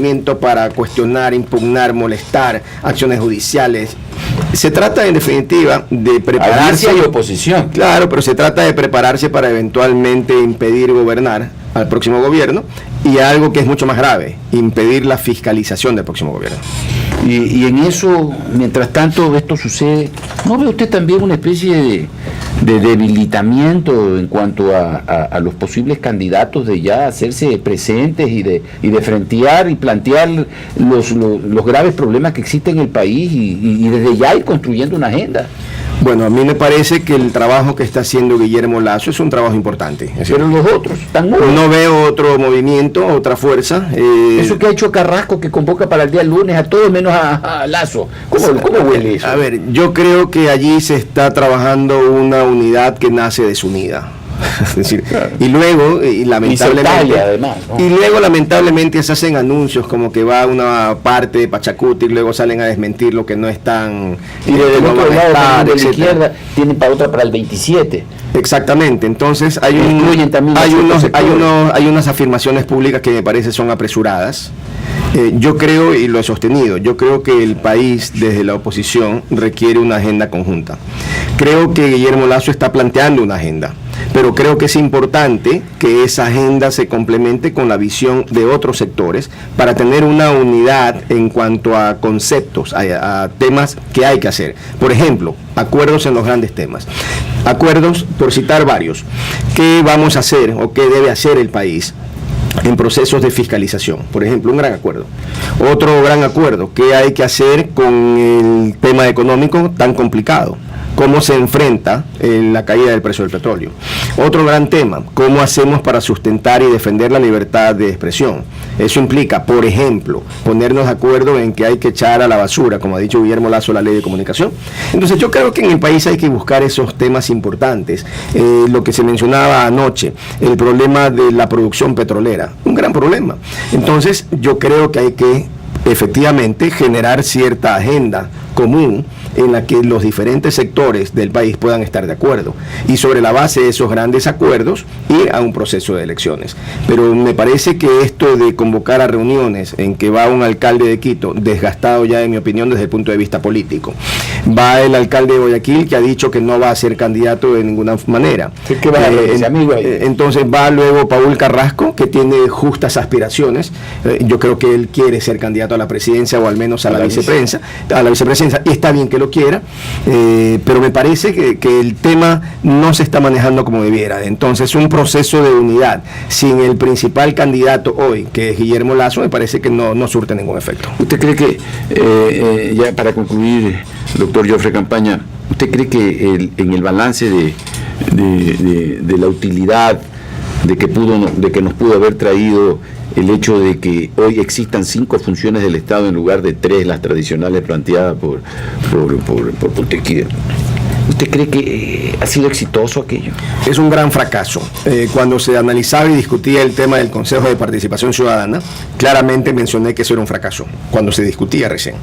requerimiento para cuestionar, impugnar, molestar, acciones judiciales. Se trata, en definitiva, de prepararse. Hay oposición. Claro, pero se trata de prepararse para eventualmente impedir gobernar al próximo gobierno, y algo que es mucho más grave, impedir la fiscalización del próximo gobierno. Y en eso, mientras tanto esto sucede, ¿no ve usted también una especie de debilitamiento en cuanto a los posibles candidatos de ya hacerse presentes y de frentear y plantear los graves problemas que existen en el país y desde ya ir construyendo una agenda? Bueno, a mí me parece que el trabajo que está haciendo Guillermo Lasso es un trabajo importante. Pero los otros están nuevos. No veo otro movimiento, otra fuerza. Eso que ha hecho Carrasco, que convoca para el día lunes a todos menos a Lasso. ¿Cómo huele eso? A ver, yo creo que allí se está trabajando una unidad que nace desunida. Es decir, claro. Y luego, lamentablemente, además, ¿no? Y luego lamentablemente se hacen anuncios como que va a una parte de Pachacuti y luego salen a desmentir lo que no están. Y desde el otro lado, de la izquierda, tienen para otra para el 27. Exactamente, entonces hay unas afirmaciones públicas que me parece son apresuradas. Yo creo, y lo he sostenido, yo creo que el país desde la oposición requiere una agenda conjunta. Creo que Guillermo Lasso está planteando una agenda, pero creo que es importante que esa agenda se complemente con la visión de otros sectores para tener una unidad en cuanto a conceptos, a temas que hay que hacer. Por ejemplo, acuerdos en los grandes temas. Acuerdos, por citar varios. ¿Qué vamos a hacer o qué debe hacer el país en procesos de fiscalización? Por ejemplo, un gran acuerdo. Otro gran acuerdo, ¿qué hay que hacer con el tema económico tan complicado? ¿Cómo se enfrenta la caída del precio del petróleo? Otro gran tema, ¿cómo hacemos para sustentar y defender la libertad de expresión? Eso implica, por ejemplo, ponernos de acuerdo en que hay que echar a la basura, como ha dicho Guillermo Lasso, la ley de comunicación. Entonces yo creo que en el país hay que buscar esos temas importantes. Lo que se mencionaba anoche, el problema de la producción petrolera, un gran problema. Entonces yo creo que hay que efectivamente generar cierta agenda común en la que los diferentes sectores del país puedan estar de acuerdo y sobre la base de esos grandes acuerdos ir a un proceso de elecciones. Pero me parece que esto de convocar a reuniones en que va un alcalde de Quito, desgastado ya en mi opinión desde el punto de vista político, va el alcalde de Guayaquil que ha dicho que no va a ser candidato de ninguna manera, entonces va luego Paul Carrasco, que tiene justas aspiraciones, yo creo que él quiere ser candidato a la presidencia o al menos a la vicepresidencia, y está bien que lo quiera, pero me parece que el tema no se está manejando como debiera. Entonces un proceso de unidad sin el principal candidato hoy, que es Guillermo Lasso, me parece que no surte ningún efecto. ¿Usted cree que, ya para concluir, doctor Joffre Campaña, usted cree que en el balance de la utilidad de que nos pudo haber traído el hecho de que hoy existan 5 funciones del Estado en lugar de 3, las tradicionales planteadas por Tequila, ¿usted cree que ha sido exitoso aquello? Es un gran fracaso. Cuando se analizaba y discutía el tema del Consejo de Participación Ciudadana, claramente mencioné que eso era un fracaso, cuando se discutía recién.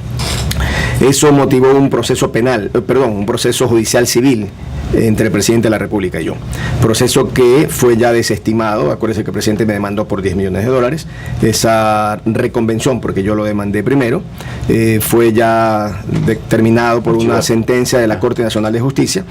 Eso motivó un proceso un proceso judicial civil entre el presidente de la República y yo. Proceso que fue ya desestimado. Acuérdese que el presidente me demandó por $10 millones. Esa reconvención, porque yo lo demandé primero, fue ya determinado por una sentencia de la Corte Nacional de Justicia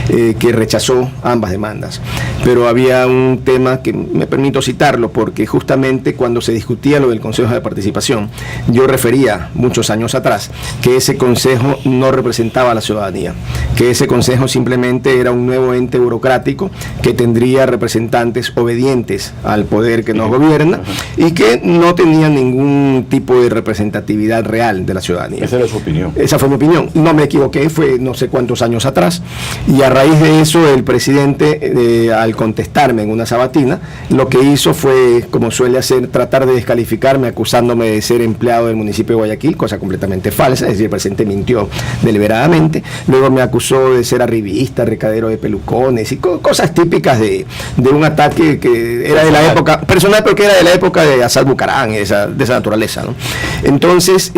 que rechazó ambas demandas. Pero había un tema que me permito citarlo, porque justamente cuando se discutía lo del Consejo de Participación, yo refería muchos años atrás que ese consejo no representaba a la ciudadanía, que ese consejo simplemente era un nuevo ente burocrático que tendría representantes obedientes al poder que nos gobierna y que no tenía ningún tipo de representatividad real de la ciudadanía. Esa era su opinión. Esa fue mi opinión. No me equivoqué, fue no sé cuántos años atrás, y a raíz de eso el presidente, al contestarme en una sabatina, lo que hizo fue, como suele hacer, tratar de descalificarme acusándome de ser empleado del municipio de Guayaquil, cosa completamente falsa. Es decir, el presidente mintió deliberadamente. Luego me acusó de ser arribista, recadero de pelucones y cosas típicas de un ataque que era de la época personal, pero que era de la época de Asad Bucarán, de esa naturaleza, ¿no? Entonces,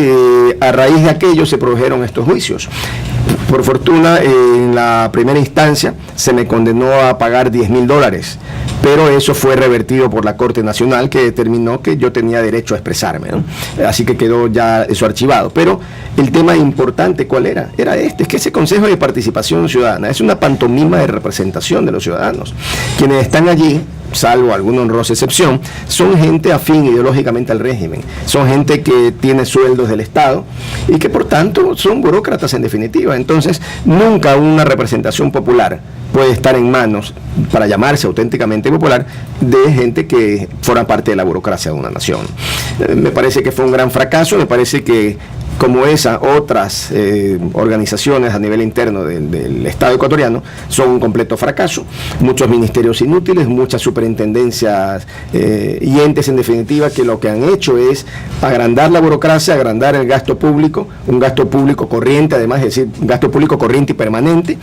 a raíz de aquello se produjeron estos juicios. Por fortuna, en la primera instancia se me condenó a pagar $10,000, pero eso fue revertido por la Corte Nacional, que determinó que yo tenía derecho a expresarme, ¿no? Así que quedó ya eso archivado. Pero el tema importante, ¿cuál era? Era es que ese Consejo de Participación Ciudadana es una pantomima de representación de los ciudadanos. Quienes están allí, salvo alguna honrosa excepción, son gente afín ideológicamente al régimen, son gente que tiene sueldos del Estado y que por tanto son burócratas en definitiva. Entonces, nunca una representación popular puede estar en manos, para llamarse auténticamente popular, de gente que forma parte de la burocracia de una nación. Me parece que fue un gran fracaso, me parece que como esas otras organizaciones a nivel interno del Estado ecuatoriano son un completo fracaso, muchos ministerios inútiles, muchas superintendencias y entes en definitiva que lo que han hecho es agrandar la burocracia, agrandar el gasto público, un gasto público corriente, además es decir, un gasto público corriente y permanente,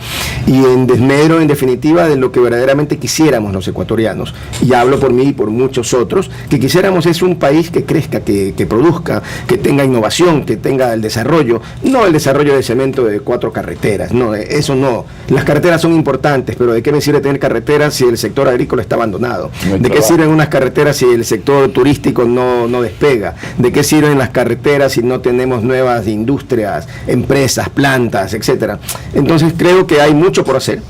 y en desmedro en definitiva de lo que verdaderamente quisiéramos los ecuatorianos, y hablo por mí y por muchos otros, que quisiéramos es un país que crezca, que produzca, que tenga innovación, que tenga el desarrollo, no el desarrollo de cemento de 4 carreteras, no, eso no. Las carreteras son importantes, pero ¿de qué me sirve tener carreteras si el sector agrícola está abandonado? ¿De qué sirven unas carreteras si el sector turístico no despega? ¿De qué sirven las carreteras si no tenemos nuevas industrias, empresas, plantas, etcétera? Entonces creo que hay mucho por hacer.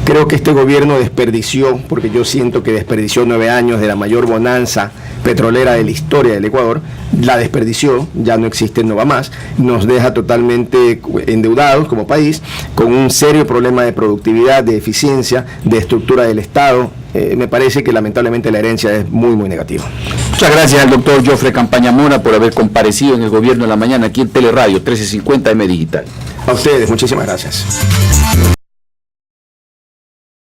Creo que este gobierno desperdició, porque yo siento que desperdició 9 años de la mayor bonanza petrolera de la historia del Ecuador, la desperdició, ya no existe, no va más, nos deja totalmente endeudados como país, con un serio problema de productividad, de eficiencia, de estructura del Estado. Me parece que lamentablemente la herencia es muy, muy negativa. Muchas gracias al doctor Joffre Campaña Mora por haber comparecido en el Gobierno de la Mañana aquí en Teleradio 1350 M Digital. A ustedes, muchísimas gracias.